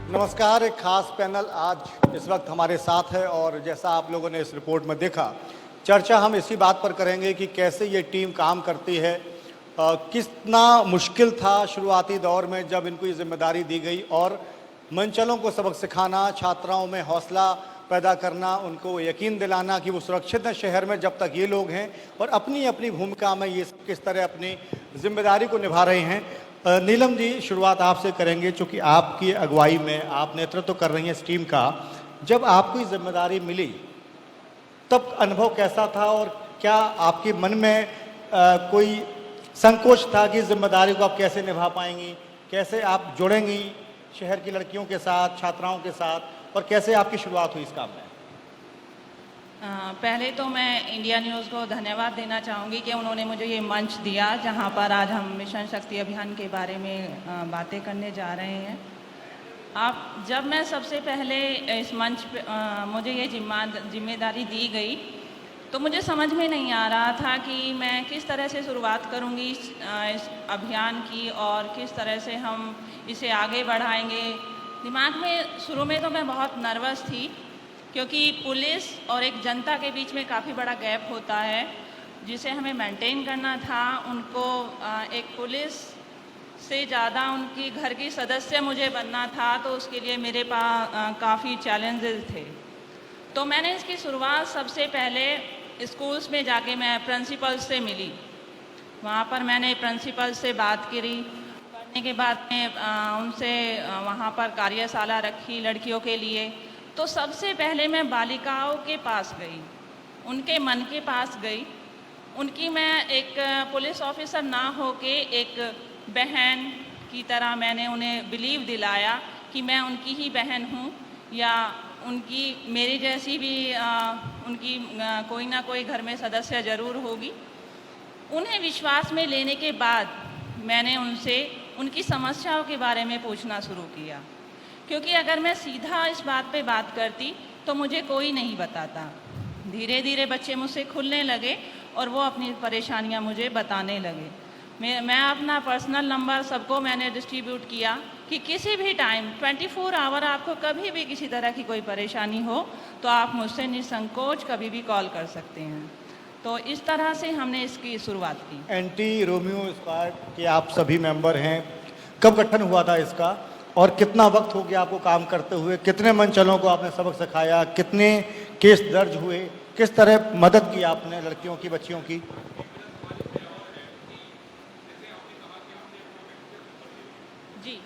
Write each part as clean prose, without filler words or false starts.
नमस्कार। एक खास पैनल आज इस वक्त हमारे साथ है और जैसा आप लोगों ने इस रिपोर्ट में देखा, चर्चा हम इसी बात पर करेंगे कि कैसे ये टीम काम करती है। कितना मुश्किल था शुरुआती दौर में जब इनको ये जिम्मेदारी दी गई और मनचलों को सबक सिखाना, छात्राओं में हौसला पैदा करना, उनको यकीन दिलाना कि वो सुरक्षित हैं शहर में जब तक ये लोग हैं और अपनी अपनी भूमिका में ये किस तरह अपनी जिम्मेदारी को निभा रहे हैं। नीलम जी, शुरुआत आपसे करेंगे, चूँकि आपकी अगुवाई में आप नेतृत्व कर रही हैं इस टीम का। जब आपको ये जिम्मेदारी मिली तब अनुभव कैसा था और क्या आपके मन में कोई संकोच था कि जिम्मेदारी को आप कैसे निभा पाएंगी, कैसे आप जुड़ेंगी शहर की लड़कियों के साथ, छात्राओं के साथ, और कैसे आपकी शुरुआत हुई इस काम में? पहले तो मैं इंडिया न्यूज़ को धन्यवाद देना चाहूँगी कि उन्होंने मुझे ये मंच दिया जहाँ पर आज हम मिशन शक्ति अभियान के बारे में बातें करने जा रहे हैं। जब मैं सबसे पहले इस मंच पे मुझे ये जिम्मेदारी दी गई तो मुझे समझ में नहीं आ रहा था कि मैं किस तरह से शुरुआत करूँगी इस अभियान की और किस तरह से हम इसे आगे बढ़ाएंगे। दिमाग में शुरू में तो मैं बहुत नर्वस थी, क्योंकि पुलिस और एक जनता के बीच में काफ़ी बड़ा गैप होता है जिसे हमें मेंटेन करना था। उनको एक पुलिस से ज़्यादा उनकी घर की सदस्य मुझे बनना था, तो उसके लिए मेरे पास काफ़ी चैलेंजेस थे। तो मैंने इसकी शुरुआत सबसे पहले स्कूल्स में जाके मैं प्रिंसिपल से मिली। वहाँ पर मैंने प्रिंसिपल से बात करी। करने के बाद में उनसे वहाँ पर कार्यशाला रखी लड़कियों के लिए। तो सबसे पहले मैं बालिकाओं के पास गई, उनके मन के पास गई। उनकी मैं एक पुलिस ऑफिसर ना होके एक बहन की तरह मैंने उन्हें बिलीव दिलाया कि मैं उनकी ही बहन हूँ, या उनकी मेरी जैसी भी उनकी कोई ना कोई घर में सदस्य ज़रूर होगी। उन्हें विश्वास में लेने के बाद मैंने उनसे उनकी समस्याओं के बारे में पूछना शुरू किया, क्योंकि अगर मैं सीधा इस बात पे बात करती तो मुझे कोई नहीं बताता। धीरे धीरे बच्चे मुझसे खुलने लगे और वो अपनी परेशानियां मुझे बताने लगे। मैं अपना पर्सनल नंबर सबको मैंने डिस्ट्रीब्यूट किया कि किसी भी टाइम 24 आवर आपको कभी भी किसी तरह की कोई परेशानी हो तो आप मुझसे निसंकोच कभी भी कॉल कर सकते हैं। तो इस तरह से हमने इसकी शुरुआत की। एंटी रोमियो स्क्वाड के आप सभी मेंबर हैं। कब गठन हुआ था इसका और कितना वक्त हो गया आपको काम करते हुए? कितने मनचलों को आपने सबक सिखाया? कितने केस दर्ज हुए? किस तरह मदद की आपने लड़कियों की, बच्चियों की? जी,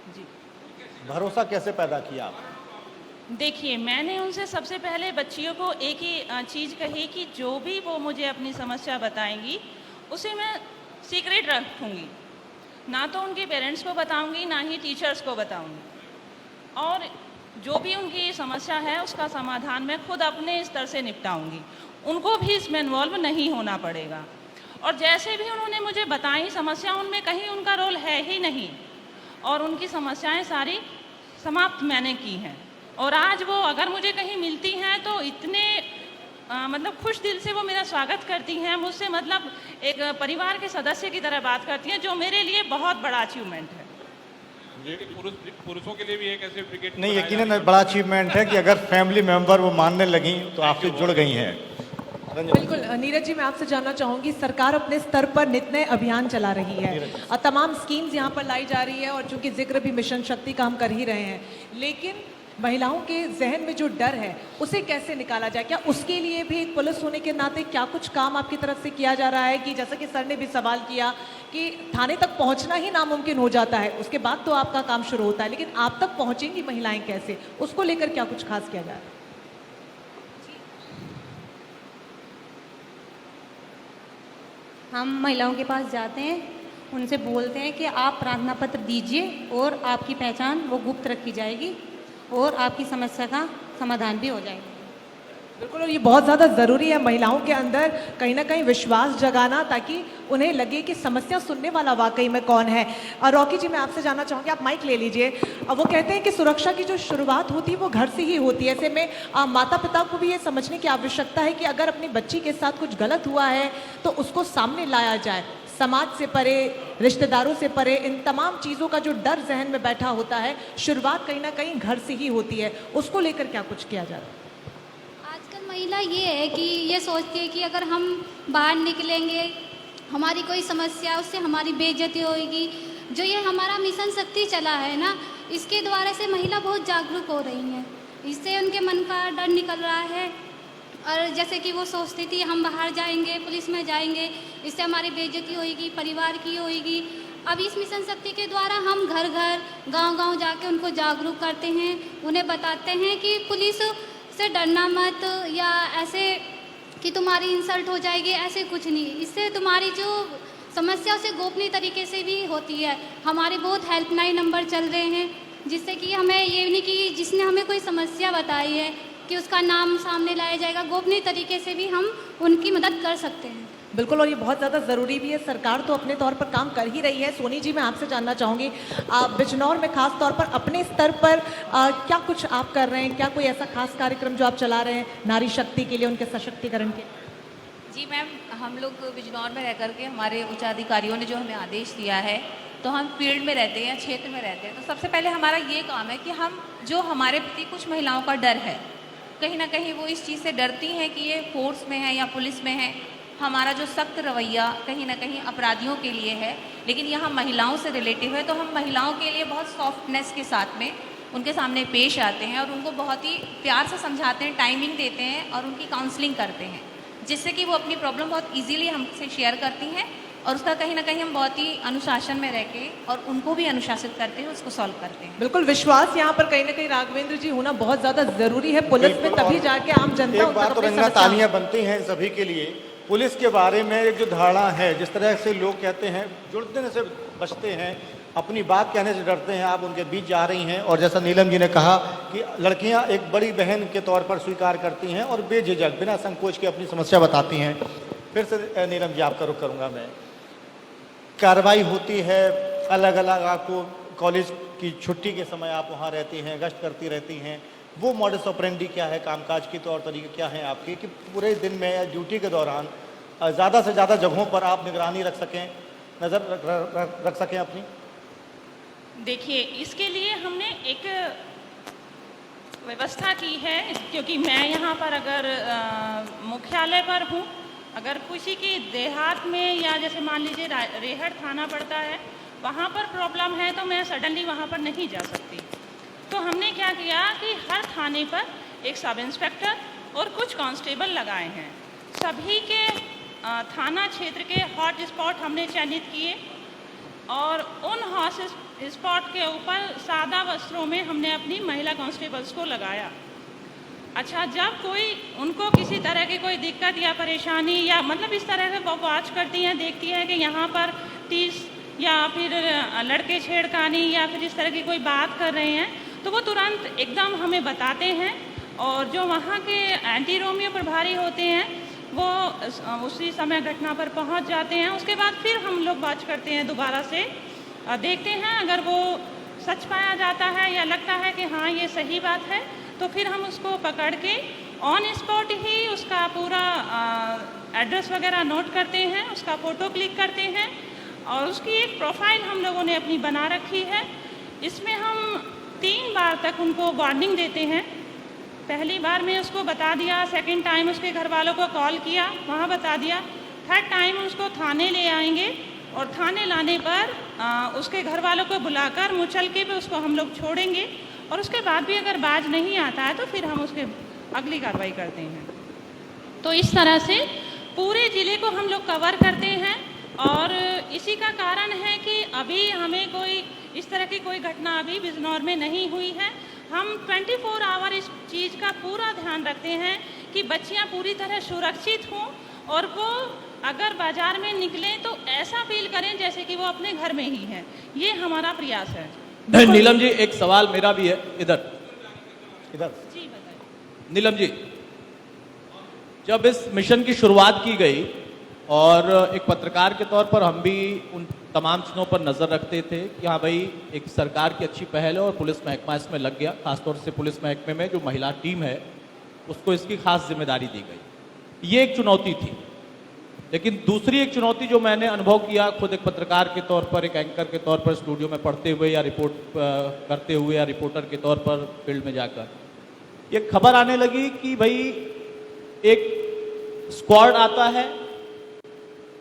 जी। भरोसा कैसे पैदा किया आप? देखिए, मैंने उनसे सबसे पहले बच्चियों को एक ही चीज़ कही कि जो भी वो मुझे अपनी समस्या बताएंगी उसे मैं सीक्रेट रखूँगी, ना तो उनके पेरेंट्स को बताऊँगी ना ही टीचर्स को बताऊँगी। और जो भी उनकी समस्या है उसका समाधान मैं खुद अपने स्तर से निपटाऊँगी, उनको भी इसमें इन्वॉल्व नहीं होना पड़ेगा। और जैसे भी उन्होंने मुझे बताई समस्या, उनमें कहीं उनका रोल है ही नहीं और उनकी समस्याएं सारी समाप्त मैंने की हैं। और आज वो अगर मुझे कहीं मिलती हैं तो इतने मतलब खुश दिल से वो मेरा स्वागत करती हैं, मुझसे मतलब एक परिवार के सदस्य की तरह बात करती हैं, जो मेरे लिए बहुत बड़ा अचीवमेंट है। पुरुषों के लिए भी एक ऐसे ब्रिगेड नहीं, यकीनन बड़ा अचीवमेंट है कि अगर फैमिली मेंबर वो मानने लगी तो आपसे जुड़ गई हैं। बिल्कुल। नीरज जी, मैं आपसे जानना चाहूंगी, सरकार अपने स्तर पर नित नए अभियान चला रही है और तमाम स्कीम्स यहाँ पर लाई जा रही है, और चूंकि जिक्र भी मिशन शक्ति का हम कर ही रहे हैं, लेकिन महिलाओं के जहन में जो डर है उसे कैसे निकाला जाए? क्या उसके लिए भी एक पुलिस होने के नाते क्या कुछ काम आपकी तरफ से किया जा रहा है? कि जैसा कि सर ने भी सवाल किया कि थाने तक पहुंचना ही नामुमकिन हो जाता है, उसके बाद तो आपका काम शुरू होता है, लेकिन आप तक पहुंचेंगी महिलाएं कैसे? उसको लेकर क्या कुछ खास किया जा रहा है? हम महिलाओं के पास जाते हैं, उनसे बोलते हैं कि आप प्रार्थना पत्र दीजिए और आपकी पहचान वो गुप्त रखी जाएगी और आपकी समस्या का समाधान भी हो जाएगा। बिल्कुल, और ये बहुत ज़्यादा ज़रूरी है महिलाओं के अंदर कहीं ना कहीं विश्वास जगाना, ताकि उन्हें लगे कि समस्या सुनने वाला वाकई में कौन है। और रॉकी जी, मैं आपसे जानना चाहूँगी, आप माइक ले लीजिए। अब वो कहते हैं कि सुरक्षा की जो शुरुआत होती है वो घर से ही होती है। ऐसे में माता पिता को भी ये समझने की आवश्यकता है कि अगर अपनी बच्ची के साथ कुछ गलत हुआ है तो उसको सामने लाया जाए। समाज से परे, रिश्तेदारों से परे, इन तमाम चीज़ों का जो डर जहन में बैठा होता है, शुरुआत कहीं ना कहीं घर से ही होती है। उसको लेकर क्या कुछ किया जा रहा है? आजकल महिला ये है कि ये सोचती है कि अगर हम बाहर निकलेंगे, हमारी कोई समस्या, उससे हमारी बेइज्जती होगी। जो ये हमारा मिशन शक्ति चला है ना, इसके द्वारा से महिला बहुत जागरूक हो रही हैं। इससे उनके मन का डर निकल रहा है। और जैसे कि वो सोचती थी हम बाहर जाएंगे, पुलिस में जाएंगे, इससे हमारी बेइज्जती होगी, परिवार की होगी। अब इस मिशन शक्ति के द्वारा हम घर घर, गांव-गांव जाके उनको जागरूक करते हैं, उन्हें बताते हैं कि पुलिस से डरना मत, या ऐसे कि तुम्हारी इंसल्ट हो जाएगी, ऐसे कुछ नहीं। इससे तुम्हारी जो समस्या उसे गोपनीय तरीके से भी होती है। हमारे बहुत हेल्पलाइन नंबर चल रहे हैं, जिससे कि हमें ये नहीं कि जिसने हमें कोई समस्या बताई है कि उसका नाम सामने लाया जाएगा, गोपनीय तरीके से भी हम उनकी मदद कर सकते हैं। बिल्कुल, और ये बहुत ज़्यादा ज़रूरी भी है। सरकार तो अपने तौर पर काम कर ही रही है। सोनी जी, मैं आपसे जानना चाहूँगी, बिजनौर में खास तौर पर अपने स्तर पर क्या कुछ आप कर रहे हैं? क्या कोई ऐसा खास कार्यक्रम जो आप चला रहे हैं नारी शक्ति के लिए, उनके सशक्तिकरण के? जी मैम, हम लोग बिजनौर में रह करके, हमारे उच्चाधिकारियों ने जो हमें आदेश दिया है, तो हम फील्ड में रहते हैं, क्षेत्र में रहते हैं। तो सबसे पहले हमारा ये काम है कि हम, जो हमारे प्रति कुछ महिलाओं का डर है, कहीं ना कहीं वो इस चीज़ से डरती हैं कि ये फोर्स में है या पुलिस में है। हमारा जो सख्त रवैया कहीं ना कहीं अपराधियों के लिए है, लेकिन यहाँ महिलाओं से रिलेटिव है। तो हम महिलाओं के लिए बहुत सॉफ्टनेस के साथ में उनके सामने पेश आते हैं और उनको बहुत ही प्यार से समझाते हैं, टाइमिंग देते हैं और उनकी काउंसलिंग करते हैं, जिससे कि वो अपनी प्रॉब्लम बहुत ईजीली हमसे शेयर करती हैं और उसका कहीं ना कहीं हम बहुत ही अनुशासन में रह के और उनको भी अनुशासित करते हैं, उसको सॉल्व करते हैं। बिल्कुल, विश्वास यहाँ पर कहीं ना कहीं राघवेंद्र जी होना बहुत ज़्यादा ज़रूरी है पुलिस में, तभी जाके आम जनता एक बात तो रंगा तालियां बनती हैं सभी के लिए। पुलिस के बारे में एक जो धारणा है, जिस तरह से लोग कहते हैं, जुड़ने से बचते हैं, अपनी बात कहने से डरते हैं, आप उनके बीच जा रही हैं। और जैसा नीलम जी ने कहा कि लड़कियां एक बड़ी बहन के तौर पर स्वीकार करती हैं और बेझिझक, बिना संकोच के अपनी समस्या बताती हैं। फिर से नीलम जी आपका रुख करूँगा मैं। कार्रवाई होती है अलग अलग, आपको कॉलेज की छुट्टी के समय आप वहाँ रहती हैं, गश्त करती रहती हैं, वो मॉडस ऑपरेंडी क्या है, कामकाज की तौर तरीके क्या हैं आपके, कि पूरे दिन में या ड्यूटी के दौरान ज़्यादा से ज़्यादा जगहों पर आप निगरानी रख सकें, नज़र रख सकें अपनी? देखिए, इसके लिए हमने एक व्यवस्था की है, क्योंकि मैं यहाँ पर अगर मुख्यालय पर हूँ, अगर किसी की देहात में या जैसे मान लीजिए रेहड़ थाना पड़ता है, वहाँ पर प्रॉब्लम है, तो मैं सडनली वहाँ पर नहीं जा सकती। तो हमने क्या किया कि हर थाने पर एक सब इंस्पेक्टर और कुछ कांस्टेबल लगाए हैं। सभी के थाना क्षेत्र के हॉट स्पॉट हमने चयनित किए और उन हॉट स्पॉट के ऊपर सादा वस्त्रों में हमने अपनी महिला कांस्टेबल्स को लगाया। अच्छा, जब कोई उनको किसी तरह की कोई दिक्कत या परेशानी या मतलब इस तरह से वो वॉच करती हैं, देखती है कि यहाँ पर टीस या फिर लड़के छेड़खानी या फिर इस तरह की कोई बात कर रहे हैं, तो वो तुरंत एकदम हमें बताते हैं। और जो वहाँ के एंटी रोमियो प्रभारी होते हैं, वो उसी समय घटना पर पहुँच जाते हैं। उसके बाद फिर हम लोग वॉच करते हैं, दोबारा से देखते हैं। अगर वो सच पाया जाता है या लगता है कि हाँ ये सही बात है, तो फिर हम उसको पकड़ के ऑन स्पॉट ही उसका पूरा एड्रेस वगैरह नोट करते हैं, उसका फ़ोटो क्लिक करते हैं और उसकी एक प्रोफाइल हम लोगों ने अपनी बना रखी है। इसमें हम 3 बार तक उनको वार्निंग देते हैं। पहली बार में उसको बता दिया, सेकंड टाइम उसके घर वालों को कॉल किया, वहाँ बता दिया, थर्ड टाइम उसको थाने ले आएंगे और थाने लाने पर उसके घर वालों को बुलाकर मुचलके पे उसको हम लोग छोड़ेंगे और उसके बाद भी अगर बाज नहीं आता है तो फिर हम उसके अगली कार्रवाई करते हैं। तो इस तरह से पूरे ज़िले को हम लोग कवर करते हैं और इसी का कारण है कि अभी हमें कोई इस तरह की कोई घटना अभी बिजनौर में नहीं हुई है। हम 24 आवर इस चीज़ का पूरा ध्यान रखते हैं कि बच्चियां पूरी तरह सुरक्षित हों और वो अगर बाज़ार में निकलें तो ऐसा फील करें जैसे कि वो अपने घर में ही हैं। ये हमारा प्रयास है। नीलम जी, एक सवाल मेरा भी है। इधर जी बताइए। नीलम जी, जब इस मिशन की शुरुआत की गई और एक पत्रकार के तौर पर हम भी उन तमाम चीज़ों पर नज़र रखते थे कि हाँ भाई एक सरकार की अच्छी पहल है और पुलिस महकमा इसमें लग गया, खासतौर से पुलिस महकमे में जो महिला टीम है उसको इसकी खास जिम्मेदारी दी गई। ये एक चुनौती थी। लेकिन दूसरी एक चुनौती जो मैंने अनुभव किया खुद एक पत्रकार के तौर पर, एक एंकर के तौर पर स्टूडियो में पढ़ते हुए या रिपोर्ट करते हुए या रिपोर्टर के तौर पर फील्ड में जाकर, ये खबर आने लगी कि भाई एक स्क्वाड आता है,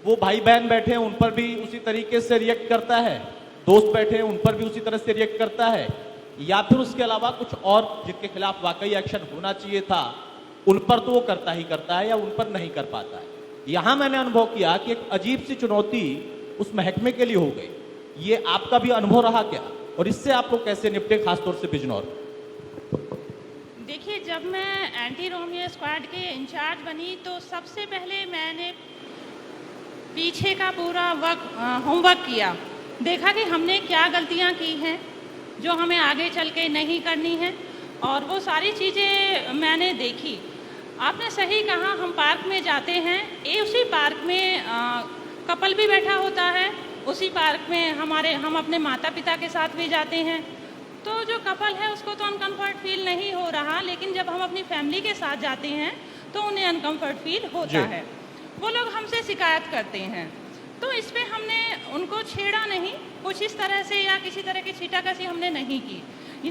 वो भाई बहन बैठे हैं उन पर भी उसी तरीके से रिएक्ट करता है, दोस्त बैठे हैं उन पर भी उसी तरह से रिएक्ट करता है, या फिर उसके अलावा कुछ और जिनके खिलाफ वाकई एक्शन होना चाहिए था उन पर तो वो करता ही करता है या उन पर नहीं कर पाता है। यहां मैंने अनुभव किया कि एक अजीब सी चुनौती उस महकमे के लिए हो गई। ये आपका भी अनुभव रहा क्या, और इससे आप लोग कैसे निपटे, खासतौर से बिजनौर? देखिए, जब मैं एंटी रोमियो स्क्वाड के इंचार्ज बनी तो सबसे पहले मैंने पीछे का पूरा होमवर्क किया, देखा कि हमने क्या गलतियां की हैं जो हमें आगे चल के नहीं करनी है, और वो सारी चीज़ें मैंने देखी। आपने सही कहा, हम पार्क में जाते हैं, उसी पार्क में कपल भी बैठा होता है, उसी पार्क में हम अपने माता पिता के साथ भी जाते हैं, तो जो कपल है उसको तो अनकम्फर्ट फील नहीं हो रहा, लेकिन जब हम अपनी फैमिली के साथ जाते हैं तो उन्हें अनकम्फर्ट फील होता है। वो लोग हमसे शिकायत करते हैं, तो इस पर हमने उनको छेड़ा नहीं, कुछ इस तरह से या किसी तरह की छीटाकसी हमने नहीं की,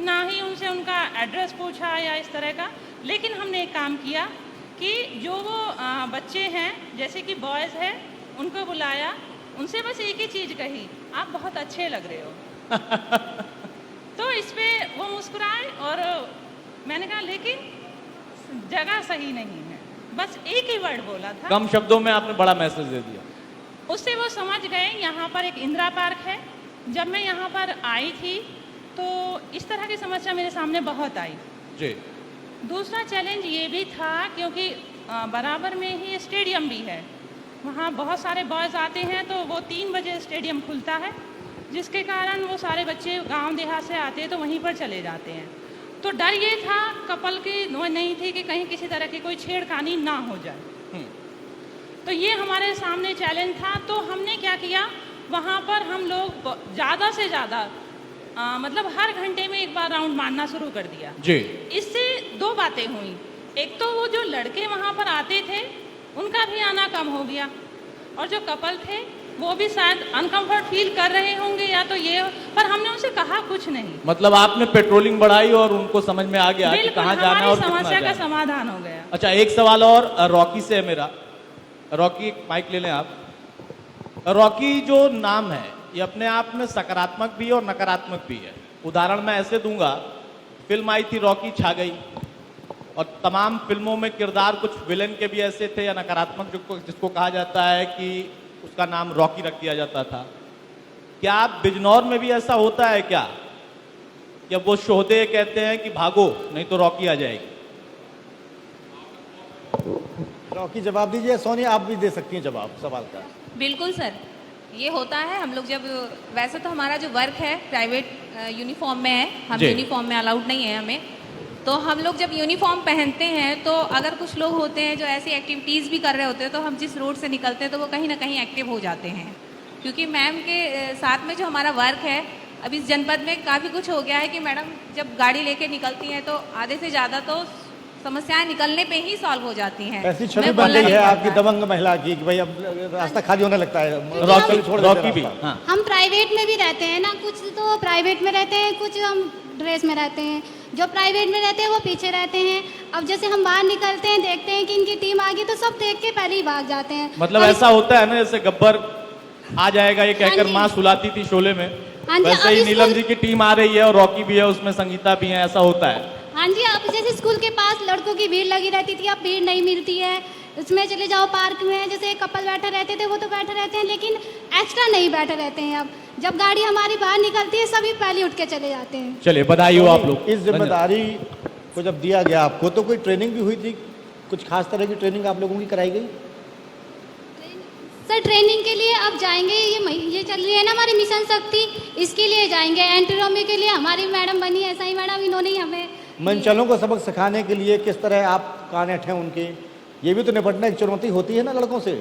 ना ही उनसे उनका एड्रेस पूछा या इस तरह का। लेकिन हमने एक काम किया कि जो वो बच्चे हैं, जैसे कि बॉयज़ है, उनको बुलाया, उनसे बस एक ही चीज़ कही, आप बहुत अच्छे लग रहे हो। तो इस पे वो मुस्कुराए और मैंने कहा लेकिन जगह सही नहीं है, बस एक ही वर्ड बोला था। कम शब्दों में आपने बड़ा मैसेज दे दिया। उससे वो समझ गए यहाँ पर एक इंदिरा पार्क है। जब मैं यहाँ पर आई थी तो इस तरह की समस्या मेरे सामने बहुत आई जी। दूसरा चैलेंज ये भी था क्योंकि बराबर में ही स्टेडियम भी है, वहाँ बहुत सारे बॉयज़ आते हैं, तो वो 3 बजे स्टेडियम खुलता है, जिसके कारण वो सारे बच्चे गांव देहात से आते हैं तो वहीं पर चले जाते हैं। तो डर ये था कपल की नहीं थी कि कहीं किसी तरह की कोई छेड़खानी ना हो जाए। तो ये हमारे सामने चैलेंज था। तो हमने क्या किया, वहाँ पर हम लोग ज़्यादा से ज़्यादा मतलब हर घंटे में एक बार राउंड मारना शुरू कर दिया जी। इससे 2 बातें हुई, एक तो वो जो लड़के वहाँ पर आते थे उनका भी आना कम हो गया, और जो कपल थे वो भी शायद अनकंफर्ट फील कर रहे होंगे या तो ये, पर हमने उनसे कहा कुछ नहीं। मतलब आपने पेट्रोलिंग बढ़ाई और उनको समझ में आ गया कि कहाँ जाना है और कितना समस्या का जाना है। समाधान हो गया। अच्छा, एक सवाल और रॉकी से है मेरा। रॉकी, माइक ले लें आप। रॉकी जो नाम है ये अपने आप में सकारात्मक भी है और नकारात्मक भी है। उदाहरण मैं ऐसे दूंगा, फिल्म आई थी रॉकी, छा गई, और तमाम फिल्मों में किरदार कुछ विलेन के भी ऐसे थे या नकारात्मक जिसको कहा जाता है कि उसका नाम रॉकी रख दिया जाता था। क्या बिजनौर में भी ऐसा होता है क्या, या वो शोहदे कहते हैं कि भागो नहीं तो रॉकी आ जाएगी? रॉकी जवाब दीजिए। सोनिया आप भी दे सकती हैं जवाब सवाल का। बिल्कुल सर, ये होता है। हम लोग जब, वैसे तो हमारा जो वर्क है प्राइवेट यूनिफॉर्म में है, हम जी। यूनिफॉर्म में अलाउड नहीं है हमें, तो हम लोग जब यूनिफॉर्म पहनते हैं तो अगर कुछ लोग होते हैं जो ऐसी एक्टिविटीज़ भी कर रहे होते हैं तो हम जिस रोड से निकलते हैं तो वो कहीं ना कहीं एक्टिव हो जाते हैं। क्योंकि मैम के साथ में जो हमारा वर्क है, अब इस जनपद में काफ़ी कुछ हो गया है कि मैडम जब गाड़ी लेके निकलती हैं तो आधे से ज़्यादा तो समस्याएं निकलने पे ही सॉल्व हो जाती हैं। ऐसी छवि मैं बन बोलना गई नहीं है चाहता। आपकी दबंग महिला की कि भाई अब रास्ता खाली होने लगता है, रॉकी छोड़ देते रॉकी भी, रास्ता। हाँ। हम प्राइवेट में भी रहते हैं ना, कुछ तो प्राइवेट में रहते हैं, कुछ हम ड्रेस में रहते हैं। जो प्राइवेट में रहते हैं वो पीछे रहते हैं। अब जैसे हम बाहर निकलते हैं, देखते हैं कि इनकी टीम आ गई तो सब देख के पहले ही भाग जाते हैं। मतलब हम- ऐसा होता है ना, जैसे गब्बर आ जाएगा ये कहकर हाँ जी। माँ सुलाती थी शोले में, हाँ जी, वैसे अब ही इस नीलम स्कूल- जी की टीम आ रही है और रॉकी भी है, उसमें संगीता भी है, ऐसा होता है। हाँ जी, आप जैसे स्कूल के पास लड़कों की भीड़ लगी रहती थी, अब भीड़ नहीं मिलती है। उसमें चले जाओ पार्क में, जैसे कपल बैठे रहते थे वो तो बैठे रहते हैं, लेकिन एक्स्ट्रा नहीं बैठे रहते हैं। अब जब गाड़ी हमारी बाहर निकलती है सभी पहले उठ के चले जाते हैं। चलिए बधाई हो आप लोग। इस जिम्मेदारी को जब दिया गया आपको तो कोई ट्रेनिंग भी हुई थी, कुछ खास तरह की ट्रेनिंग आप लोगों की कराई गई? सर ट्रेनिंग के लिए अब जाएंगे, ये चल रही है ना हमारी मिशन शक्ति, इसके लिए जाएंगे। एंटी रोमियो के लिए हमारी मैडम बनी है, सही मैडम, इन्होंने ही हमें मंचलों को सबक सिखाने के लिए किस तरह आप कान ऐठे उनके, ये भी तो निपटना एक चुनौती होती है ना लड़कों से।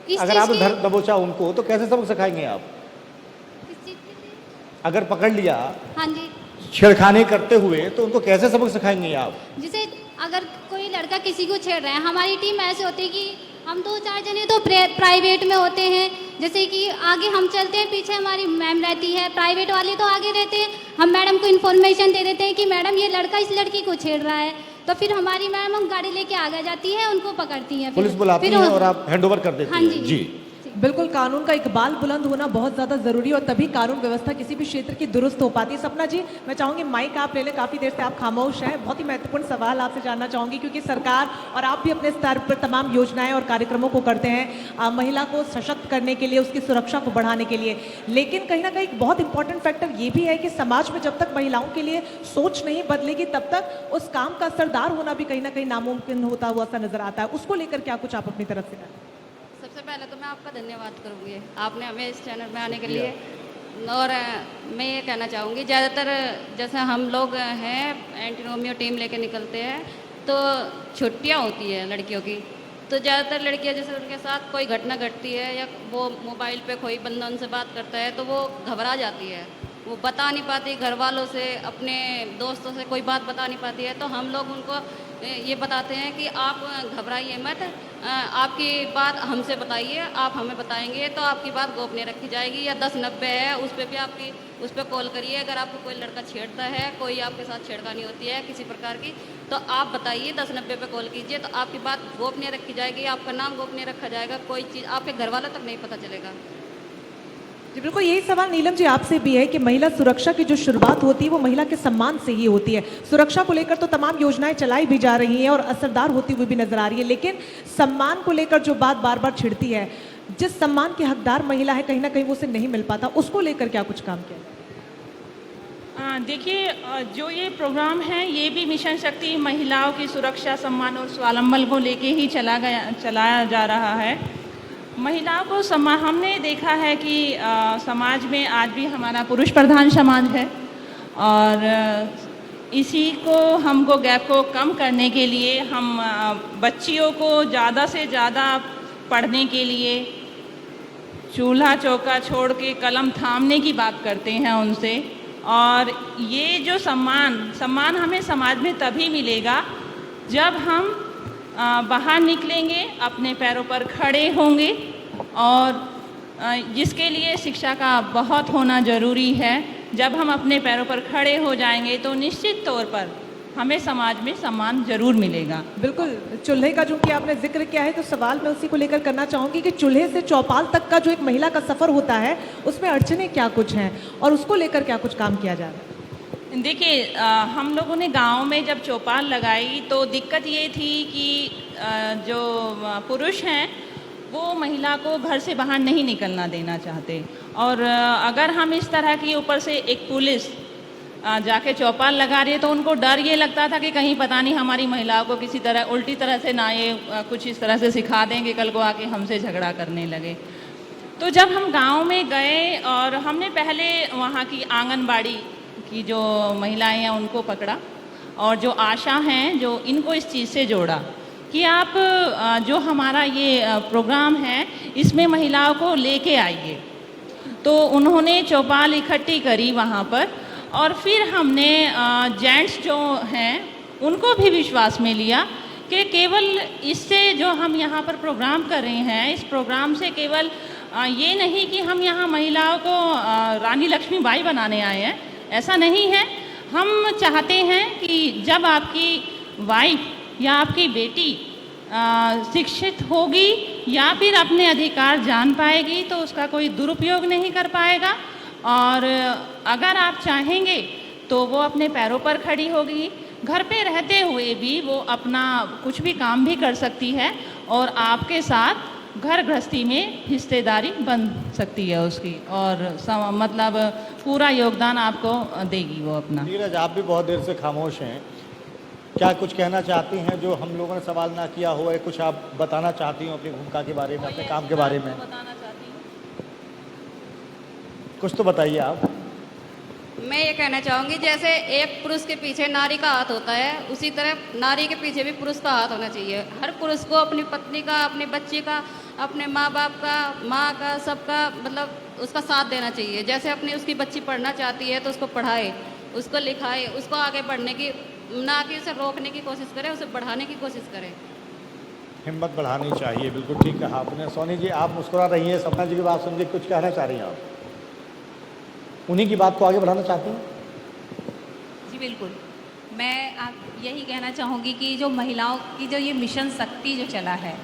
इस अगर चीज़ आप की- दबोचा उनको तो कैसे सबक सिखाएंगे आप? इस चीज़ के लिए- अगर पकड़ लिया हाँ जी, छेड़खानी करते हुए तो उनको कैसे सबक सिखाएंगे आप? जैसे अगर कोई लड़का किसी को छेड़ रहा है, हमारी टीम ऐसे होती है कि हम 2-4 जने तो प्राइवेट में होते हैं, जैसे कि आगे हम चलते हैं, पीछे हमारी मैम रहती है, प्राइवेट वाले तो आगे रहते हैं। हम मैडम को इन्फॉर्मेशन दे देते हैं कि मैडम ये लड़का इस लड़की को छेड़ रहा है, तो फिर हमारी मैम हम गाड़ी लेके आगे जाती है, उनको पकड़ती हैं। पुलिस बुलाती है और आप हैंडओवर कर देते हाँ हैं। जी। जी बिल्कुल, कानून का इकबाल बुलंद होना बहुत ज़्यादा ज़रूरी है और तभी कानून व्यवस्था किसी भी क्षेत्र की दुरुस्त हो पाती है। सपना जी, मैं चाहूँगी माइक आप ले लें, काफ़ी देर से आप खामोश हैं। बहुत ही महत्वपूर्ण सवाल आपसे जानना चाहूँगी, क्योंकि सरकार और आप भी अपने स्तर पर तमाम योजनाएं और कार्यक्रमों को करते हैं महिला को सशक्त करने के लिए, उसकी सुरक्षा को बढ़ाने के लिए। लेकिन कहीं ना कहीं एक बहुत इंपॉर्टेंट फैक्टर ये भी है कि समाज में जब तक महिलाओं के लिए सोच नहीं बदलेगी, तब तक उस काम का असरदार होना भी कहीं ना कहीं नामुमकिन होता हुआ सा नजर आता है। उसको लेकर क्या कुछ आप अपनी तरफ से करें? सबसे पहले तो मैं आपका धन्यवाद करूँगी, आपने हमें इस चैनल में आने के लिए। और मैं ये कहना चाहूँगी, ज़्यादातर जैसे हम लोग हैं एंटी रोमियो टीम लेके निकलते हैं, तो छुट्टियाँ होती है लड़कियों की, तो ज़्यादातर लड़कियाँ जैसे उनके साथ कोई घटना घटती है या वो मोबाइल पे कोई बंदा उनसे बात करता है तो वो घबरा जाती है, वो बता नहीं पाती घर वालों से, अपने दोस्तों से कोई बात बता नहीं पाती है। तो हम लोग उनको ये बताते हैं कि आप घबराइए मत, आपकी बात हमसे बताइए, आप हमें बताएंगे तो आपकी बात गोपनीय रखी जाएगी। या 1090 है, उस पर भी आपकी उस पर कॉल करिए। अगर आपको कोई लड़का छेड़ता है, कोई आपके साथ छेड़खानी होती है किसी प्रकार की, तो आप बताइए, 1090 पे कॉल कीजिए, तो आपकी बात गोपनीय रखी जाएगी, आपका नाम गोपनीय रखा जाएगा, कोई चीज़ आपके घर वालों तक नहीं पता चलेगा। जी बिल्कुल, यही सवाल नीलम जी आपसे भी है कि महिला सुरक्षा की जो शुरुआत होती है वो महिला के सम्मान से ही होती है। सुरक्षा को लेकर तो तमाम योजनाएं चलाई भी जा रही हैं और असरदार होती हुई भी नजर आ रही है, लेकिन सम्मान को लेकर जो बात बार बार छिड़ती है, जिस सम्मान की हकदार महिला है कहीं ना कहीं वो उसे नहीं मिल पाता, उसको लेकर क्या कुछ काम किया? देखिए, जो ये प्रोग्राम है ये भी मिशन शक्ति महिलाओं की सुरक्षा, सम्मान और स्वावलंबन को लेके ही चलाया जा रहा है। महिलाओं को हमने देखा है कि समाज में आज भी हमारा पुरुष प्रधान समाज है और इसी को हमको गैप को कम करने के लिए हम बच्चियों को ज़्यादा से ज़्यादा पढ़ने के लिए चूल्हा चौका छोड़ के कलम थामने की बात करते हैं उनसे। और ये जो सम्मान हमें समाज में तभी मिलेगा जब हम बाहर निकलेंगे, अपने पैरों पर खड़े होंगे, और जिसके लिए शिक्षा का बहुत होना ज़रूरी है। जब हम अपने पैरों पर खड़े हो जाएंगे तो निश्चित तौर पर हमें समाज में सम्मान जरूर मिलेगा। बिल्कुल, चूल्हे का जो कि आपने जिक्र किया है, तो सवाल मैं उसी को लेकर करना चाहूँगी कि चूल्हे से चौपाल तक का जो एक महिला का सफ़र होता है उसमें अड़चने क्या कुछ हैं और उसको लेकर क्या कुछ काम किया जा रहा है? देखिए, हम लोगों ने गांव में जब चौपाल लगाई तो दिक्कत ये थी कि जो पुरुष हैं वो महिला को घर से बाहर नहीं निकलना देना चाहते, और अगर हम इस तरह की ऊपर से एक पुलिस जाके चौपाल लगा रही है तो उनको डर ये लगता था कि कहीं पता नहीं हमारी महिलाओं को किसी तरह उल्टी तरह से ना ये कुछ इस तरह से सिखा देंगे, कल को आके हमसे झगड़ा करने लगे। तो जब हम गांव में गए और हमने पहले वहाँ की आंगनबाड़ी की जो महिलाएं हैं उनको पकड़ा और जो आशा हैं जो इनको इस चीज़ से जोड़ा कि आप जो हमारा ये प्रोग्राम है इसमें महिलाओं को लेके आइए। तो उन्होंने चौपाल इकट्ठी करी वहाँ पर, और फिर हमने जेंट्स जो हैं उनको भी विश्वास में लिया कि केवल इससे जो हम यहाँ पर प्रोग्राम कर रहे हैं, इस प्रोग्राम से केवल ये नहीं कि हम यहाँ महिलाओं को रानी लक्ष्मीबाई बनाने आए हैं, ऐसा नहीं है। हम चाहते हैं कि जब आपकी वाइफ या आपकी बेटी शिक्षित होगी या फिर अपने अधिकार जान पाएगी तो उसका कोई दुरुपयोग नहीं कर पाएगा, और अगर आप चाहेंगे तो वो अपने पैरों पर खड़ी होगी, घर पे रहते हुए भी वो अपना कुछ भी काम भी कर सकती है और आपके साथ घर गृहस्थी में हिस्सेदारी बन सकती है उसकी, और मतलब पूरा योगदान आपको देगी वो अपना। नीरज, आप भी बहुत देर से खामोश हैं, क्या कुछ कहना चाहती हैं जो हम लोगों ने सवाल ना किया हो, या कुछ आप बताना चाहती हो अपनी भूमिका के बारे में, अपने काम के बारे में? बताना चाहती हूँ, कुछ तो बताइए आप। मैं ये कहना चाहूँगी जैसे एक पुरुष के पीछे नारी का हाथ होता है, उसी तरह नारी के पीछे भी पुरुष का हाथ होना चाहिए। हर पुरुष को अपनी पत्नी का, अपने बच्चे का, अपने माँ बाप का, माँ का, सबका मतलब उसका साथ देना चाहिए। जैसे अपनी उसकी बच्ची पढ़ना चाहती है तो उसको पढ़ाए, उसको लिखाए, उसको आगे बढ़ने की, ना कि उसे रोकने की कोशिश करे, उसे बढ़ाने की कोशिश करे। हिम्मत बढ़ानी चाहिए, बिल्कुल ठीक कहा आपने। सोनी जी, आप मुस्कुरा रही हैं, सपना जी की बात सुन के कुछ कहना चाह रही हैं आप? उन्हीं की बात को आगे बढ़ाना चाहती हैं? जी बिल्कुल, मैं यही कहना चाहूँगी कि जो महिलाओं की जो ये मिशन शक्ति जो चला है,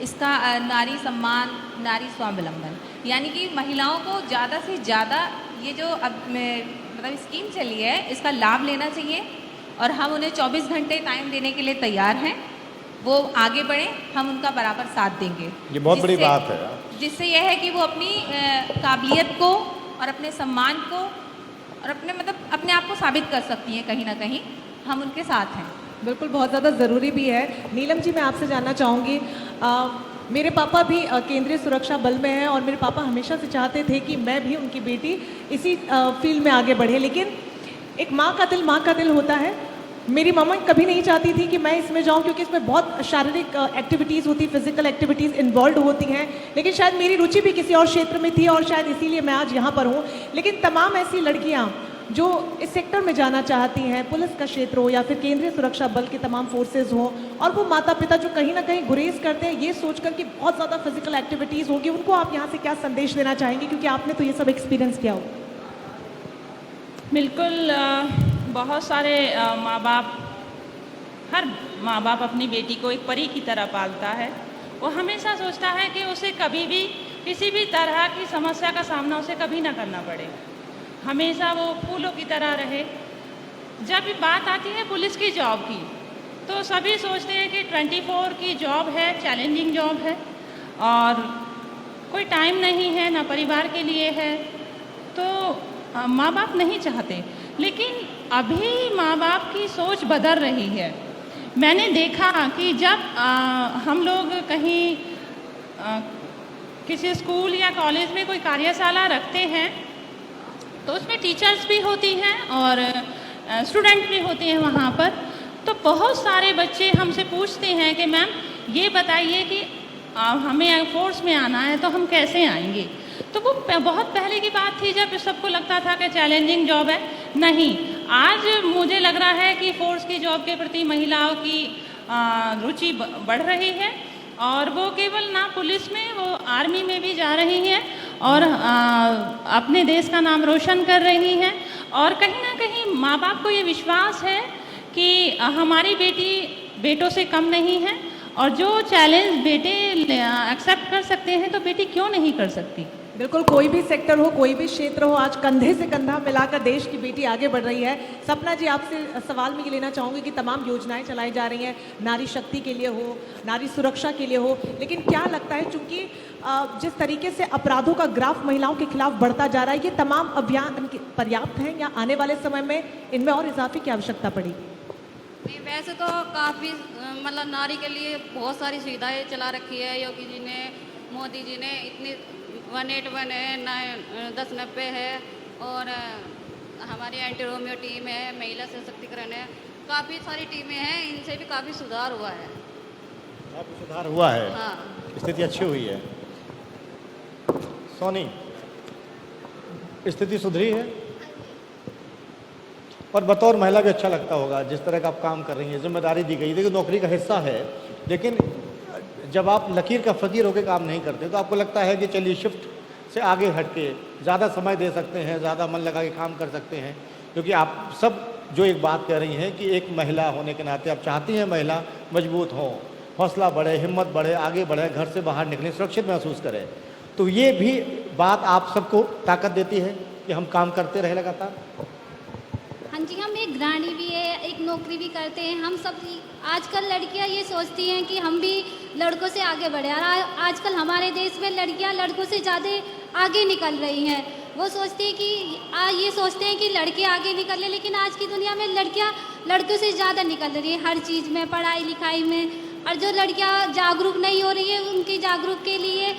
इसका नारी सम्मान, नारी स्वावलंबन, यानी कि महिलाओं को ज़्यादा से ज़्यादा ये जो अब मतलब स्कीम चली है, इसका लाभ लेना चाहिए और हम उन्हें 24 घंटे टाइम देने के लिए तैयार हैं। वो आगे बढ़े, हम उनका बराबर साथ देंगे। ये बहुत बड़ी बात है। जिससे यह है कि वो अपनी काबिलियत को और अपने सम्मान को और अपने मतलब अपने आप को साबित कर सकती हैं। कहीं ना कहीं हम उनके साथ हैं। बिल्कुल, बहुत ज़्यादा ज़रूरी भी है। नीलम जी, मैं आपसे जानना चाहूँगी, मेरे पापा भी केंद्रीय सुरक्षा बल में हैं और मेरे पापा हमेशा से चाहते थे कि मैं भी उनकी बेटी इसी फील्ड में आगे बढ़े, लेकिन एक माँ का दिल होता है। मेरी मम्मा कभी नहीं चाहती थी कि मैं इसमें जाऊं, क्योंकि इसमें बहुत शारीरिक एक्टिविटीज़ होती, फिजिकल एक्टिविटीज़ इन्वॉल्व होती हैं, लेकिन शायद मेरी रुचि भी किसी और क्षेत्र में थी और शायद इसीलिए मैं आज यहाँ पर हूँ। लेकिन तमाम ऐसी लड़कियाँ जो इस सेक्टर में जाना चाहती हैं, पुलिस का क्षेत्र हो या फिर केंद्रीय सुरक्षा बल के तमाम फोर्सेज हों, और वो माता पिता जो कहीं ना कहीं गुरेज करते हैं ये सोचकर कि बहुत ज़्यादा फिजिकल एक्टिविटीज़ होगी, उनको आप यहाँ से क्या संदेश देना चाहेंगे, क्योंकि आपने तो ये सब एक्सपीरियंस किया हो? बिल्कुल, बहुत सारे माँ बाप, हर माँ बाप अपनी बेटी को एक परी की तरह पालता है। वो हमेशा सोचता है कि उसे कभी भी किसी भी तरह की समस्या का सामना उसे कभी ना करना पड़े, हमेशा वो फूलों की तरह रहे। जब भी बात आती है पुलिस की जॉब की, तो सभी सोचते हैं कि 24 की जॉब है, चैलेंजिंग जॉब है और कोई टाइम नहीं है, ना परिवार के लिए है, तो माँ बाप नहीं चाहते। लेकिन अभी माँ बाप की सोच बदल रही है। मैंने देखा कि जब हम लोग कहीं किसी स्कूल या कॉलेज में कोई कार्यशाला रखते हैं तो उसमें टीचर्स भी होती हैं और स्टूडेंट भी होते हैं वहाँ पर। तो बहुत सारे बच्चे हमसे पूछते हैं कि मैम ये बताइए कि हमें फोर्स में आना है तो हम कैसे आएंगे। तो वो बहुत पहले की बात थी जब सबको लगता था कि चैलेंजिंग जॉब है। नहीं, आज मुझे लग रहा है कि फोर्स की जॉब के प्रति महिलाओं की रुचि बढ़ रही है और वो केवल ना पुलिस में, वो आर्मी में भी जा रही हैं और अपने देश का नाम रोशन कर रही हैं। और कहीं ना कहीं माँ बाप को ये विश्वास है कि हमारी बेटी बेटों से कम नहीं है और जो चैलेंज बेटे एक्सेप्ट कर सकते हैं तो बेटी क्यों नहीं कर सकती। बिल्कुल, कोई भी सेक्टर हो, कोई भी क्षेत्र हो, आज कंधे से कंधा मिलाकर देश की बेटी आगे बढ़ रही है। सपना जी, आपसे सवाल में ये लेना चाहूँगी कि तमाम योजनाएं चलाई जा रही हैं, नारी शक्ति के लिए हो, नारी सुरक्षा के लिए हो, लेकिन क्या लगता है चूंकि जिस तरीके से अपराधों का ग्राफ महिलाओं के खिलाफ बढ़ता जा रहा है, ये तमाम अभियान पर्याप्त हैं या आने वाले समय में इनमें और इजाफे की आवश्यकता पड़ेगी? नहीं, वैसे तो काफ़ी मतलब नारी के लिए बहुत सारी सुविधाएं चला रखी है। योगी जी ने, मोदी जी ने इतनी 181 है, 1090 है और हमारी एंटी रोमियो टीम है, महिला सशक्तिकरण है, काफ़ी सारी टीमें हैं, इनसे भी काफ़ी सुधार हुआ है। काफ़ी सुधार हुआ है। हाँ, स्थिति अच्छी हुई है। सोनी, स्थिति सुधरी है और बतौर महिला भी अच्छा लगता होगा जिस तरह का आप काम कर रही हैं, जिम्मेदारी दी गई। देखिए, नौकरी का हिस्सा है, लेकिन जब आप लकीर का फ़कीर होकर काम नहीं करते तो आपको लगता है कि चलिए शिफ्ट से आगे हट के ज़्यादा समय दे सकते हैं, ज़्यादा मन लगा के काम कर सकते हैं। क्योंकि आप सब जो एक बात कह रही हैं कि एक महिला होने के नाते आप चाहती हैं महिला मजबूत हो, हौसला बढ़े, हिम्मत बढ़े, आगे बढ़े, घर से बाहर निकले, सुरक्षित महसूस करें। तो ये भी बात आप सबको ताकत देती है कि हम काम करते रहे लगातार। हाँ जी, हम एक गृहिणी भी है, एक नौकरी भी करते हैं। हम सब आजकल लड़कियां ये सोचती हैं कि हम भी लड़कों से आगे बढ़े और आजकल हमारे देश में लड़कियां लड़कों से ज़्यादा आगे निकल रही हैं। वो सोचती हैं कि ये सोचते हैं कि लड़के आगे निकल रहे, लेकिन आज की दुनिया में लड़कियां लड़कों से ज़्यादा निकल रही है हर चीज़ में, पढ़ाई लिखाई में। और जो लड़कियां जागरूक नहीं हो रही है, उनकी जागरूक के लिए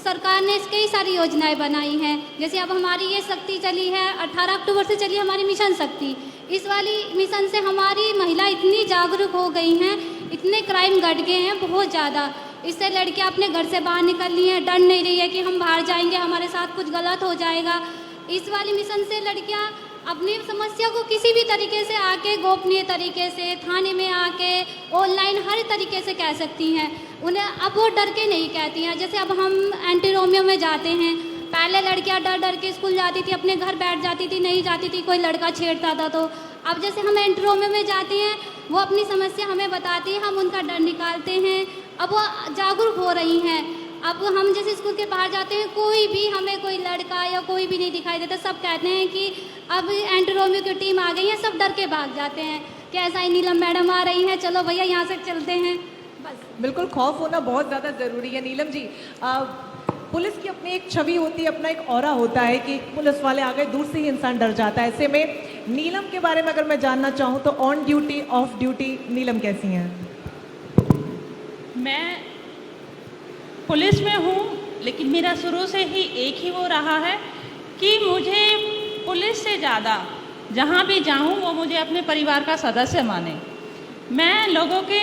सरकार ने कई सारी योजनाएं बनाई हैं। जैसे अब हमारी ये शक्ति चली है, 18 अक्टूबर से चली हमारी मिशन शक्ति। इस वाली मिशन से हमारी महिला इतनी जागरूक हो गई हैं, इतने क्राइम घट गए हैं बहुत ज़्यादा। इससे लड़कियां अपने घर से बाहर निकल रही हैं, डर नहीं रही है कि हम बाहर जाएंगे हमारे साथ कुछ गलत हो जाएगा। इस वाली मिशन से लड़कियां अपनी समस्या को किसी भी तरीके से आके, गोपनीय तरीके से, थाने में आके, ऑनलाइन हर तरीके से कह सकती हैं। उन्हें अब वो डर के नहीं कहती हैं। जैसे अब हम एंटी रोमियो में जाते हैं, पहले लड़कियां डर डर के स्कूल जाती थी, अपने घर बैठ जाती थी, नहीं जाती थी कोई लड़का छेड़ता था तो। अब जैसे हम एंटी रोमियो में जाते हैं, वो अपनी समस्या हमें बताती है, हम उनका डर निकालते हैं। अब वो जागरूक हो रही हैं। अब हम जैसे स्कूल के बाहर जाते हैं, कोई भी हमें कोई लड़का या कोई भी नहीं दिखाई देता। सब कहते हैं कि अब एंटी रोमियो की टीम आ गई है, सब डर के भाग जाते हैं कि ऐसा ही नीलम मैडम आ रही हैं, चलो भैया यहाँ से चलते हैं। बस बिल्कुल, खौफ होना बहुत ज़्यादा ज़रूरी है। नीलम जी, पुलिस की अपनी एक छवि होती है, अपना एक ऑरा होता है कि पुलिस वाले आ गए, दूर से ही इंसान डर जाता है। ऐसे में नीलम के बारे में अगर मैं जानना चाहूँ तो ऑन ड्यूटी, ऑफ ड्यूटी नीलम कैसी हैं? मैं पुलिस में हूँ, लेकिन मेरा शुरू से ही एक ही वो रहा है कि मुझे पुलिस से ज़्यादा जहाँ भी जाऊँ वो मुझे अपने परिवार का सदस्य माने। मैं लोगों के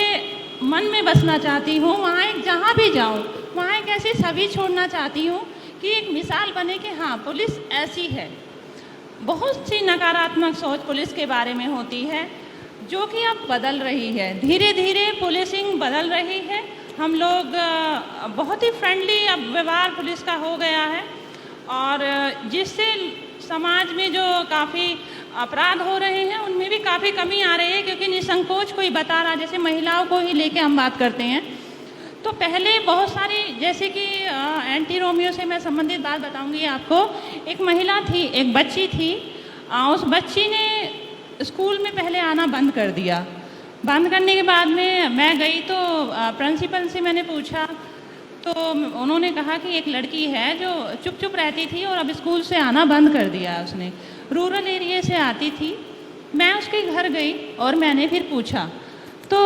मन में बसना चाहती हूँ, वहाँ एक जहाँ भी जाऊँ वहाँ एक ऐसी छवि छोड़ना चाहती हूँ कि एक मिसाल बने कि हाँ पुलिस ऐसी है। बहुत सी नकारात्मक सोच पुलिस के बारे में होती है जो कि अब बदल रही है। धीरे धीरे पुलिसिंग बदल रही है। हम लोग बहुत ही फ्रेंडली अब व्यवहार पुलिस का हो गया है, और जिससे समाज में जो काफ़ी अपराध हो रहे हैं उनमें भी काफ़ी कमी आ रही है, क्योंकि निसंकोच कोई बता रहा, जैसे महिलाओं को ही लेके हम बात करते हैं तो पहले बहुत सारी, जैसे कि एंटी रोमियो से मैं संबंधित बात बताऊंगी आपको। एक महिला थी, एक बच्ची थी, उस बच्ची ने स्कूल में पहले आना बंद कर दिया। बंद करने के बाद में मैं गई तो प्रिंसिपल से मैंने पूछा तो उन्होंने कहा कि एक लड़की है जो चुप चुप रहती थी और अब स्कूल से आना बंद कर दिया उसने, रूरल एरिया से आती थी। मैं उसके घर गई और मैंने फिर पूछा तो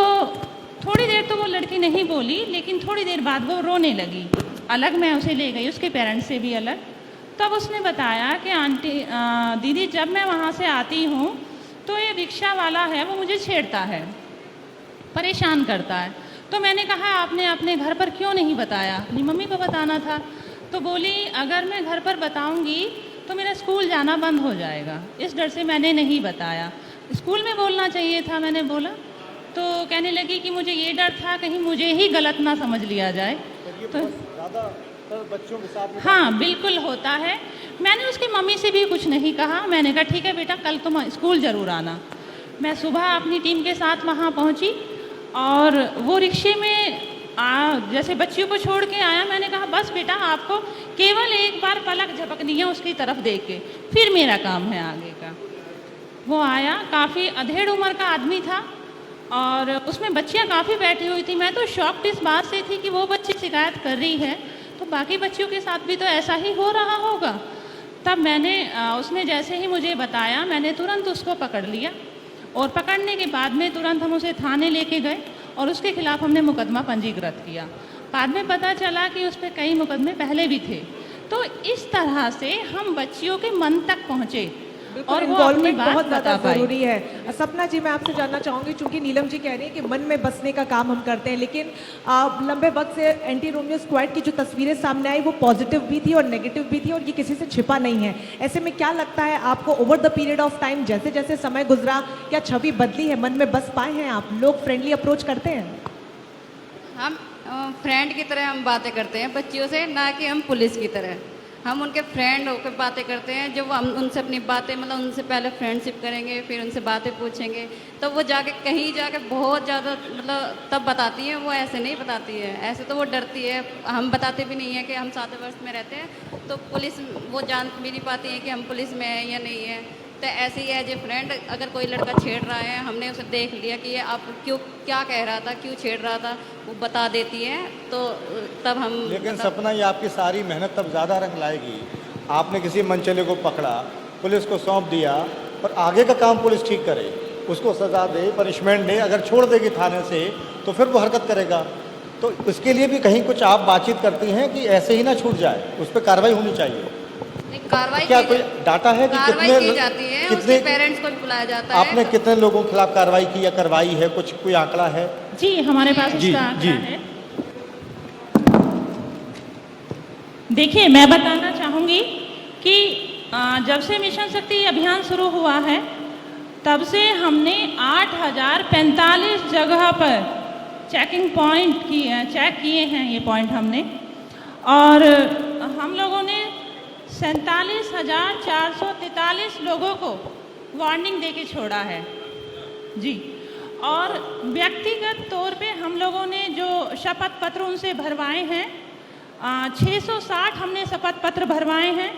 थोड़ी देर तो वो लड़की नहीं बोली, लेकिन थोड़ी देर बाद वो रोने लगी। अलग मैं उसे ले गई, उसके पेरेंट्स से भी अलग। तब उसने बताया कि आंटी दीदी जब मैं वहाँ से आती हूँ तो ये रिक्शा वाला है वो मुझे छेड़ता है, परेशान करता है। तो मैंने कहा आपने अपने घर पर क्यों नहीं बताया? अपनी मम्मी को बताना था। तो बोली अगर मैं घर पर बताऊंगी तो मेरा स्कूल जाना बंद हो जाएगा, इस डर से मैंने नहीं बताया। स्कूल में बोलना चाहिए था, मैंने बोला। तो कहने लगी कि मुझे ये डर था कहीं मुझे ही गलत ना समझ लिया जाए। तो बच्चों के साथ हाँ बिल्कुल होता है। मैंने उसकी मम्मी से भी कुछ नहीं कहा। मैंने कहा ठीक है बेटा, कल तुम स्कूल ज़रूर आना। मैं सुबह अपनी टीम के साथ वहाँ पहुँची और वो रिक्शे में जैसे बच्चियों को छोड़ के आया। मैंने कहा बस बेटा आपको केवल एक बार पलक झपकनी है उसकी तरफ देख के, फिर मेरा काम है आगे का। वो आया, काफ़ी अधेड़ उम्र का आदमी था और उसमें बच्चियां काफ़ी बैठी हुई थी। मैं तो शॉक्ड इस बात से थी कि वो बच्ची शिकायत कर रही है तो बाकी बच्चियों के साथ भी तो ऐसा ही हो रहा होगा। तब मैंने उसने जैसे ही मुझे बताया मैंने तुरंत उसको पकड़ लिया और पकड़ने के बाद में तुरंत हम उसे थाने लेके गए और उसके खिलाफ हमने मुकदमा पंजीकृत किया। बाद में पता चला कि उस पर कई मुकदमे पहले भी थे। तो इस तरह से हम बच्चियों के मन तक पहुँचे और इन्वॉल्वमेंट बहुत ज़्यादा ज़रूरी है। सपना जी, मैं आपसे जानना चाहूँगी, चूंकि नीलम जी कह रही हैं कि मन में बसने का काम हम करते हैं, लेकिन लंबे वक्त से एंटी रोमियो स्क्वाड की जो तस्वीरें सामने आई वो पॉजिटिव भी थी और नेगेटिव भी थी और ये किसी से छिपा नहीं है। ऐसे में क्या लगता है आपको over the period of time, जैसे जैसे समय गुजरा, क्या छवि बदली है? मन में बस पाए हैं आप? लोग फ्रेंडली अप्रोच करते हैं? हम फ्रेंड की तरह हम बातें करते हैं बच्चियों से, ना कि हम पुलिस की तरह। हम उनके फ्रेंड होकर बातें करते हैं। जब हम उनसे अपनी बातें, मतलब उनसे पहले फ्रेंडशिप करेंगे, फिर उनसे बातें पूछेंगे, तो वो जाके कहीं जाके बहुत ज़्यादा मतलब तब बताती हैं। वो ऐसे नहीं बताती है, ऐसे तो वो डरती है। हम बताते भी नहीं है कि हम 7 वर्ष में रहते हैं, तो पुलिस वो जान भी नहीं पाती है कि हम पुलिस में हैं या नहीं है। तो ऐसे ही एज ए फ्रेंड, अगर कोई लड़का छेड़ रहा है, हमने उसे देख लिया कि ये आप क्यों, क्या कह रहा था, क्यों छेड़ रहा था, वो बता देती है, तो तब हम। लेकिन सपना, ये आपकी सारी मेहनत तब ज़्यादा रंग लाएगी। आपने किसी मनचले को पकड़ा, पुलिस को सौंप दिया और आगे का काम पुलिस ठीक करे, उसको सज़ा दे, पनिशमेंट दे। अगर छोड़ देगी थाने से तो फिर वो हरकत करेगा। तो इसके लिए भी कहीं कुछ आप बातचीत करती हैं कि ऐसे ही ना छूट जाए, उस पर कार्रवाई होनी चाहिए? नहीं, कार्रवाई क्या की कोई डाटा है कि कार्रवाई कितने की जाती है, उसके कितने पेरेंट्स को भी बुलाया जाता है। आपने कितने लोगों के खिलाफ कार्रवाई की या करवाई है, कुछ कोई आंकड़ा है? जी, हमारे पास जी, उसका आंकड़ा जी। है। देखिए, मैं बताना चाहूँगी कि जब से मिशन शक्ति अभियान शुरू हुआ है तब से हमने 8045 जगह पर चेकिंग पॉइंट चेक किए हैं ये पॉइंट हमने, और हम लोगों ने 47,443 लोगों को वार्निंग देके छोड़ा है जी। और व्यक्तिगत तौर पे हम लोगों ने जो शपथ पत्र उनसे भरवाए हैं, 660 हमने शपथ पत्र भरवाए हैं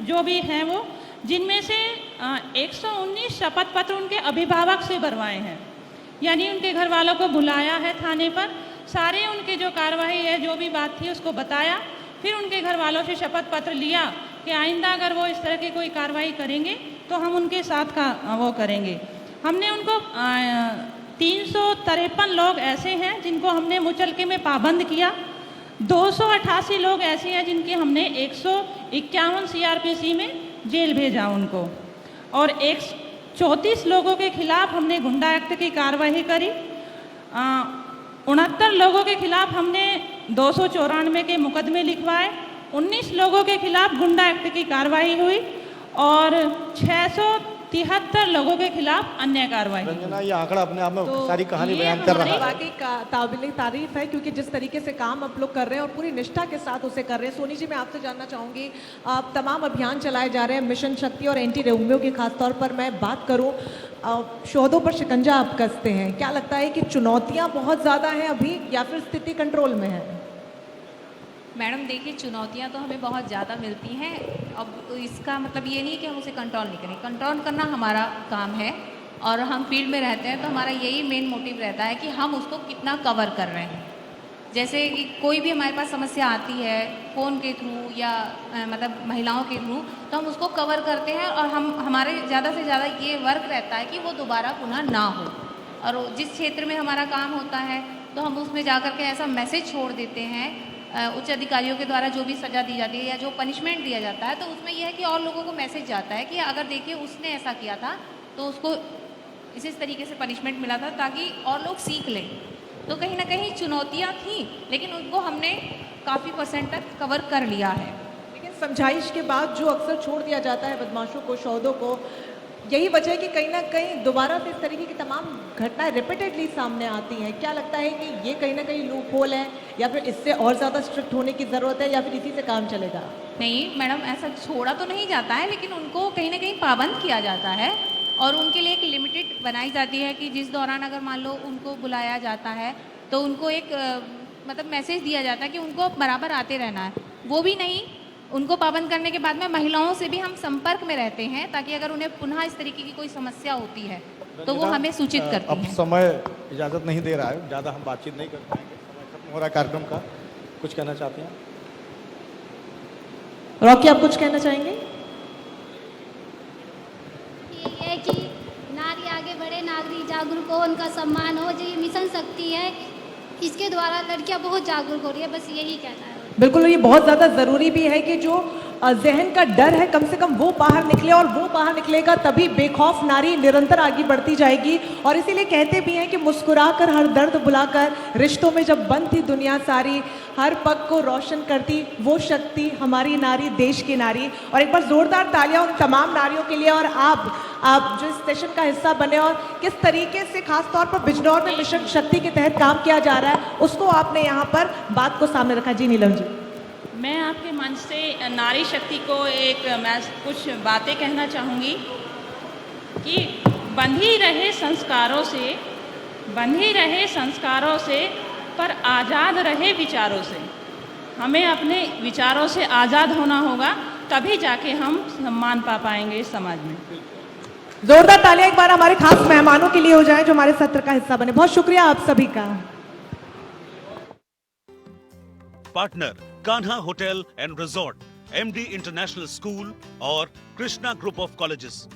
जो भी हैं वो, जिनमें से 119 शपथ पत्र उनके अभिभावक से भरवाए हैं, यानी उनके घर वालों को बुलाया है थाने पर, सारे उनके जो कार्रवाई है जो भी बात थी उसको बताया, फिर उनके घर वालों से शपथ पत्र लिया कि आइंदा अगर वो इस तरह की कोई कार्रवाई करेंगे तो हम उनके साथ का वो करेंगे। हमने उनको 353 लोग ऐसे हैं जिनको हमने मुचलके में पाबंद किया, 288 लोग ऐसे हैं जिनके हमने 151 CRPC में जेल भेजा उनको, और 134 लोगों के खिलाफ हमने गुंडा एक्ट की कार्रवाई करी, 69 लोगों के खिलाफ हमने 294 के मुकदमे लिखवाए, 19 लोगों के खिलाफ गुंडा एक्ट की कार्रवाई हुई और 673 लोगों के खिलाफ अन्य कार्रवाई। रंजना, ये आंकड़ा अपने आप में तो सारी कहानी ये बयान कर रहा है। वाकई काबिल तारीफ है, क्योंकि जिस तरीके से काम आप लोग कर रहे हैं और पूरी निष्ठा के साथ उसे कर रहे हैं। सोनी जी, मैं आपसे जानना चाहूँगी, आप तमाम अभियान चलाए जा रहे हैं मिशन शक्ति और एंटी रोमियो की, खासतौर पर मैं बात करूँ, शोधों पर शिकंजा आप कसते हैं, क्या लगता है कि चुनौतियाँ बहुत ज़्यादा हैं अभी या फिर स्थिति कंट्रोल में है? मैडम देखिए, चुनौतियां तो हमें बहुत ज़्यादा मिलती हैं। अब इसका मतलब ये नहीं है कि हम उसे कंट्रोल नहीं करें, कंट्रोल करना हमारा काम है, और हम फील्ड में रहते हैं तो हमारा यही मेन मोटिव रहता है कि हम उसको कितना कवर कर रहे हैं। जैसे कि कोई भी हमारे पास समस्या आती है फ़ोन के थ्रू या मतलब महिलाओं के थ्रू, तो हम उसको कवर करते हैं, और हमारे ज़्यादा से ज़्यादा ये वर्क रहता है कि वो दोबारा पुनः ना हो, और जिस क्षेत्र में हमारा काम होता है तो हम उसमें जा कर के ऐसा मैसेज छोड़ देते हैं उच्च अधिकारियों के द्वारा, जो भी सज़ा दी जाती है या जो पनिशमेंट दिया जाता है, तो उसमें यह है कि और लोगों को मैसेज जाता है कि अगर देखिए उसने ऐसा किया था तो उसको इस तरीके से पनिशमेंट मिला था, ताकि और लोग सीख लें। तो कहीं ना कहीं चुनौतियाँ थी, लेकिन उनको हमने काफ़ी % तक कवर कर लिया है। लेकिन समझाइश के बाद जो अक्सर छोड़ दिया जाता है बदमाशों को, शौदों को, यही वजह है कि कहीं ना कहीं दोबारा से इस तरीके की तमाम घटनाएं रिपीटेडली सामने आती हैं। क्या लगता है कि ये कहीं ना कहीं लूप होल है, या फिर इससे और ज़्यादा स्ट्रिक्ट होने की ज़रूरत है, या फिर इसी से काम चलेगा? नहीं मैडम, ऐसा छोड़ा तो नहीं जाता है, लेकिन उनको कहीं ना कहीं पाबंद किया जाता है, और उनके लिए एक लिमिटेड बनाई जाती है कि जिस दौरान अगर मान लो उनको बुलाया जाता है तो उनको एक मतलब मैसेज दिया जाता है कि उनको बराबर आते रहना है। वो भी नहीं, उनको पाबंद करने के बाद में महिलाओं से भी हम संपर्क में रहते हैं, ताकि अगर उन्हें पुनः इस तरीके की कोई समस्या होती है तो वो हमें सूचित करती अब हैं। समय इजाज़त नहीं दे रहा है, ज़्यादा हम बातचीत नहीं कर पाएंगे, समय खत्म हो रहा है कार्यक्रम का। कुछ कहना चाहते हैं? रॉकी, आप कुछ कहना चाहेंगे? ये है कि नारी आगे बढ़े, नागरिक जागरूक हो, उनका सम्मान हो, जो ये मिशन शक्ति है इसके द्वारा लड़कियां बहुत जागरूक हो रही है, बस यही कहना है। बिल्कुल, ये बहुत ज़्यादा ज़रूरी भी है कि जो जहन का डर है कम से कम वो बाहर निकले, और वो बाहर निकलेगा तभी बेखौफ नारी निरंतर आगे बढ़ती जाएगी। और इसीलिए कहते भी हैं कि मुस्कुराकर हर दर्द बुलाकर, रिश्तों में जब बंद थी दुनिया सारी, हर पग को रोशन करती वो शक्ति हमारी नारी, देश की नारी। और एक बार जोरदार तालियां उन तमाम नारियों के लिए। और आप जो इस सेशन का हिस्सा बने और किस तरीके से खासतौर पर बिजनौर में मिशन शक्ति के तहत काम किया जा रहा है, उसको आपने यहाँ पर बात को सामने रखा। जी नीलम जी। मैं आपके मंच से नारी शक्ति को मैं कुछ बातें कहना चाहूँगी कि बंधी रहे संस्कारों से पर आज़ाद रहे विचारों से। हमें अपने विचारों से आज़ाद होना होगा, तभी जाके हम सम्मान पा पाएंगे इस समाज में। जोरदार तालियां एक बार हमारे खास मेहमानों के लिए हो जाए जो हमारे सत्र का हिस्सा बने। बहुत शुक्रिया आप सभी का। Partner Kanha hotel and resort, MD international school और कृष्णा ग्रुप ऑफ कॉलेजेस।